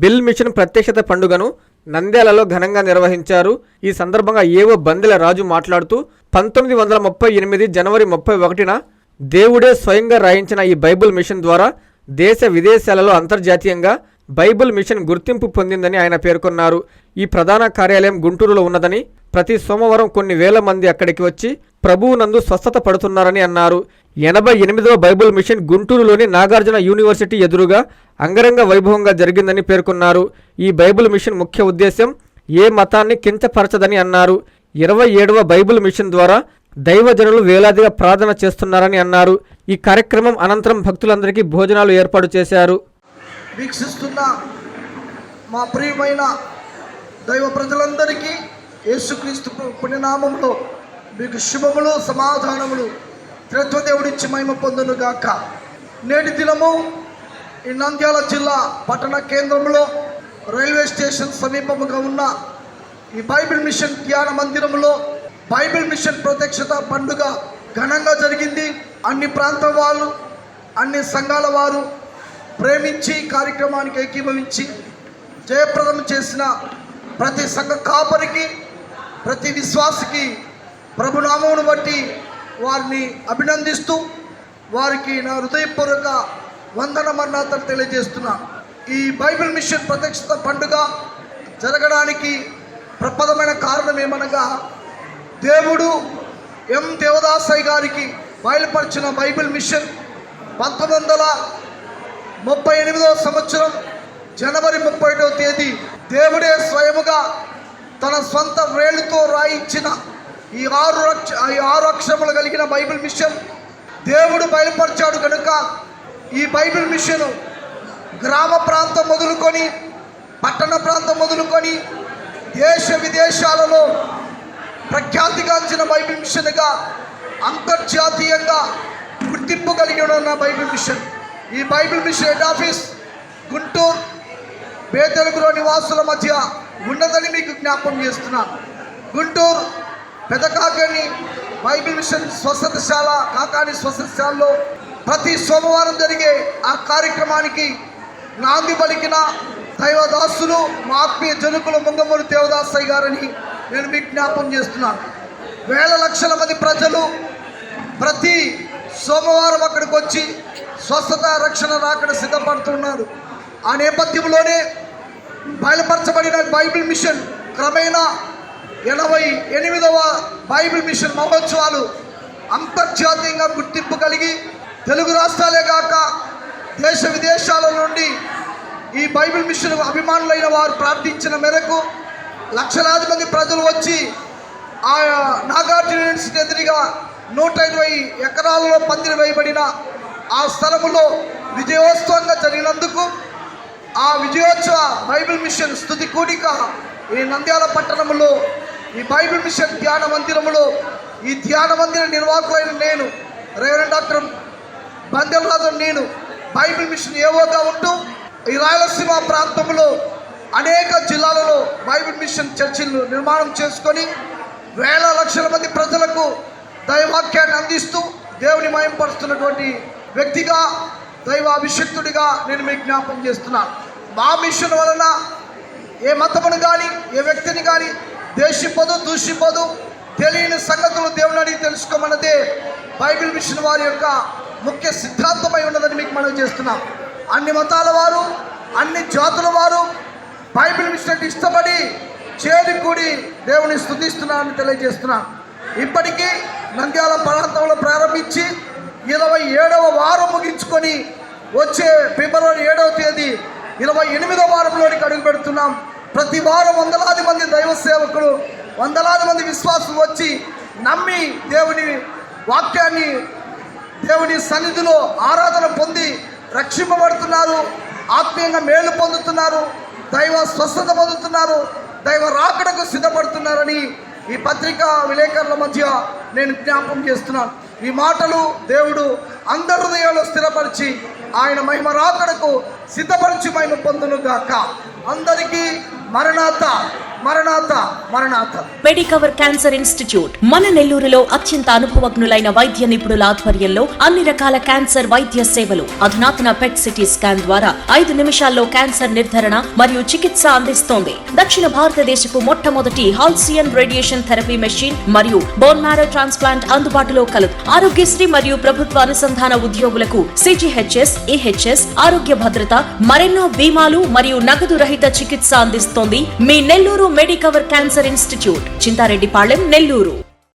Bill machine ప్రత్యక్షత పండుగను నంద్యాలలో ఘనంగా నిర్వహించారు. ఈ సందర్భంగా ఏవో బందెల రాజు మాట్లాడుతూ 1938 జనవరి 31న దేవుడే స్వయంగా రాయించిన ఈ బైబిల్ మిషన్ ద్వారా దేశ విదేశాలలో అంతర్జాతీయంగా బైబిల్ మిషన్ గుర్తింపు పొందిందని ఆయన పేర్కొన్నారు. ఈ ప్రధాన కార్యాలయం గుంటూరులో ఉన్నదని, ప్రతి సోమవారం కొన్ని వేల మంది అక్కడికి వచ్చి ప్రభువునందు స్వస్థత పడుతున్నారని అన్నారు. 88వ బైబిల్ మిషన్ గుంటూరులోని నాగార్జున యూనివర్సిటీ ఎదురుగా అంగరంగ వైభవంగా జరిగిందని పేర్కొన్నారు. ఈ బైబిల్ మిషన్ ముఖ్య ఉద్దేశం ఏ మతాన్ని కించపరచదని అన్నారు. 27వ బైబిల్ మిషన్ ద్వారా దైవజనులు వేలాదిగా ప్రార్థన చేస్తున్నారని అన్నారు. ఈ కార్యక్రమం అనంతరం భక్తులందరికీ భోజనాలు ఏర్పాటు చేశారు. వీక్షిస్తున్న మా ప్రియమైన దైవ ప్రజలందరికీ యేసుక్రీస్తు పుణ్యనామంలో మీకు శుభములు, సమాధానములు త్రిత్వదేవుడిచ్చి మహిమ పొందును గాక. నేటి దినము ఈ నంద్యాల జిల్లా పట్టణ కేంద్రంలో రైల్వే స్టేషన్ సమీపముగా ఉన్న ఈ బైబిల్ మిషన్ ధ్యాన మందిరంలో బైబిల్ మిషన్ ప్రత్యక్షత పండుగ ఘనంగా జరిగింది. అన్ని ప్రాంతం వాళ్ళు, అన్ని సంఘాల వారు ప్రేమించి కార్యక్రమానికి ఏకీభవించి జయప్రదం చేసిన ప్రతి సంఘ కాపరికి, ప్రతి విశ్వాసికి ప్రభునామమును బట్టి వారిని అభినందిస్తూ వారికి నా హృదయపూర్వక వందన మరణాతలు తెలియజేస్తున్నాను. ఈ బైబిల్ మిషన్ ప్రత్యక్షత పండుగ జరగడానికి ప్రపదమైన కారణం ఏమనగా, దేవుడు ఎం దేవదాసయ్య గారికి బయలుపరిచిన బైబిల్ మిషన్ 1938వ సంవత్సరం జనవరి 31వ తేదీ దేవుడే స్వయముగా తన సొంత వేలుతో రాయించిన ఈ 6 అక్షరములు కలిగిన బైబిల్ మిషన్ దేవుడు బయలుపరిచాడు కనుక ఈ బైబిల్ మిషన్ గ్రామ ప్రాంతం మొదలుకొని పట్టణ ప్రాంతం మొదలుకొని దేశ విదేశాలలో ప్రఖ్యాతిగాంచిన బైబిల్ మిషన్గా అంతర్జాతీయంగా గుర్తింపు కలిగి ఉన్న బైబిల్ మిషన్. ఈ Bible mission head office Guntur బేతెలుగులో నివాసుల మధ్య ఉన్నదని మీకు జ్ఞాపకం చేస్తున్నాను. గుంటూరు పెదకాకని బైబిల్ మిషన్ స్వస్థతశాల, కాకాని స్వస్థతశాలలో ప్రతి సోమవారం జరిగే ఆ కార్యక్రమానికి నాంది పలికిన దైవదాసులు మా ఆత్మీయ జనుకులు ముంగమూరి దేవదాసయ్య గారని నేను మీకు జ్ఞాపకం చేస్తున్నాను. వేల లక్షల మంది ప్రజలు ప్రతి సోమవారం అక్కడికి వచ్చి స్వస్థత, రక్షణ రాకడ సిద్ధపడుతున్నారు. ఆ నేపథ్యంలోనే బయలుపరచబడిన బైబిల్ మిషన్ క్రమేణా 88వ బైబిల్ మిషన్ మహోత్సవాలు అంతర్జాతీయంగా గుర్తింపు కలిగి తెలుగు రాష్ట్రాలే కాక దేశ విదేశాల నుండి ఈ బైబిల్ మిషన్ అభిమానులైన వారు ప్రార్థించిన మేరకు లక్షలాది మంది ప్రజలు వచ్చి ఆ నాగార్జున యూనివర్సిటీ ఎదురుగా 120 ఎకరాలలో పందిరి వేయబడిన ఆ స్థలములో విజయోత్సవంగా జరిగినందుకు ఆ విజయోత్సవ బైబిల్ మిషన్ స్తుతి కూడిక ఈ నంద్యాల పట్టణంలో ఈ బైబిల్ మిషన్ ధ్యాన మందిరములో ఈ ధ్యాన మందిర నిర్వాహకులైన నేను రెవరెండ్ డాక్టర్ బందెల రాజు నేను బైబిల్ మిషన్ ఏవోగా ఉంటూ ఈ రాయలసీమ ప్రాంతంలో అనేక జిల్లాలలో బైబిల్ మిషన్ చర్చిలు నిర్మాణం చేసుకొని వేల లక్షల మంది ప్రజలకు దైవాక్యాన్ని అందిస్తూ దేవుని మహిమపరుస్తున్నటువంటి వ్యక్తిగా, దైవ అభిషక్తుడిగా నేను మీకు జ్ఞాపకం చేస్తున్నాను. మా మిషన్ వలన ఏ మతమును కానీ ఏ వ్యక్తిని కానీ దేశింపదు, దూషింపదు, తెలియని సంగతులు దేవుని అడిగి తెలుసుకోమన్నదే బైబిల్ మిషన్ వారి యొక్క ముఖ్య సిద్ధాంతమై ఉన్నదని మీకు మనం చేస్తున్నాం. అన్ని మతాల వారు, అన్ని జాతుల వారు బైబిల్ మిషన్ ఇష్టపడి చేరి కూడి దేవుని స్తుతిస్తున్నారని తెలియజేస్తున్నాను. ఇప్పటికీ నంద్యాల ప్రాంతంలో ప్రారంభించి 27వ వారం ముగించుకొని వచ్చే ఫిబ్రవరి 7వ తేదీ 28వ వారంలోనికి అడుగు పెడుతున్నాం. ప్రతి వారం వందలాది మంది దైవ సేవకులు, వందలాది మంది విశ్వాసులు వచ్చి నమ్మి దేవుని వాక్యాన్ని, దేవుని సన్నిధిలో ఆరాధన పొంది రక్షింపబడుతున్నారు, ఆత్మీయంగా మేలు పొందుతున్నారు, దైవ స్వస్థత పొందుతున్నారు, దైవ రాకడకు సిద్ధపడుతున్నారని ఈ పత్రికా విలేకరుల మధ్య నేను జ్ఞాపకం చేస్తున్నాను. ఈ మాటలు దేవుడు అందరి హృదయాల్లో స్థిరపరిచి ఆయన మహిమ రాకడకు సిద్ధపరిచి మహిమ పొందును గాక. అందరికీ మరణాత. మరణాత మరణాత. మెడికవర్ క్యాన్సర్ ఇన్స్టిట్యూట్ మన నెల్లూరులో అత్యంత అనుభవజ్ఞులైన వైద్య నిపుణుల ఆధ్వర్యంలో అన్ని రకాల క్యాన్సర్ వైద్య సేవలు. అధునాతన పెట్ సిటీ స్కాన్ ద్వారా 5 నిమిషాల్లో క్యాన్సర్ నిర్ధారణ మరియు చికిత్స అందిస్తోంది. దక్షిణ భారతదేశపు మొట్టమొదటి హాల్సియన్ రేడియేషన్ థెరపీ మెషిన్ మరియు బోన్ మ్యారో ట్రాన్స్ప్లాంట్ అందుబాటులో కలదు. ఆరోగ్యశ్రీ మరియు ప్రభుత్వ అనుసంధాన ఉద్యోగులకు CGHS, EHS, ఆరోగ్య భద్రత, మరెన్నో బీమాలు మరియు నగదు రహిత చికిత్స అందిస్తోంది మీ Nellore Medicover cancer institute, Chintareddypalem, Nellore.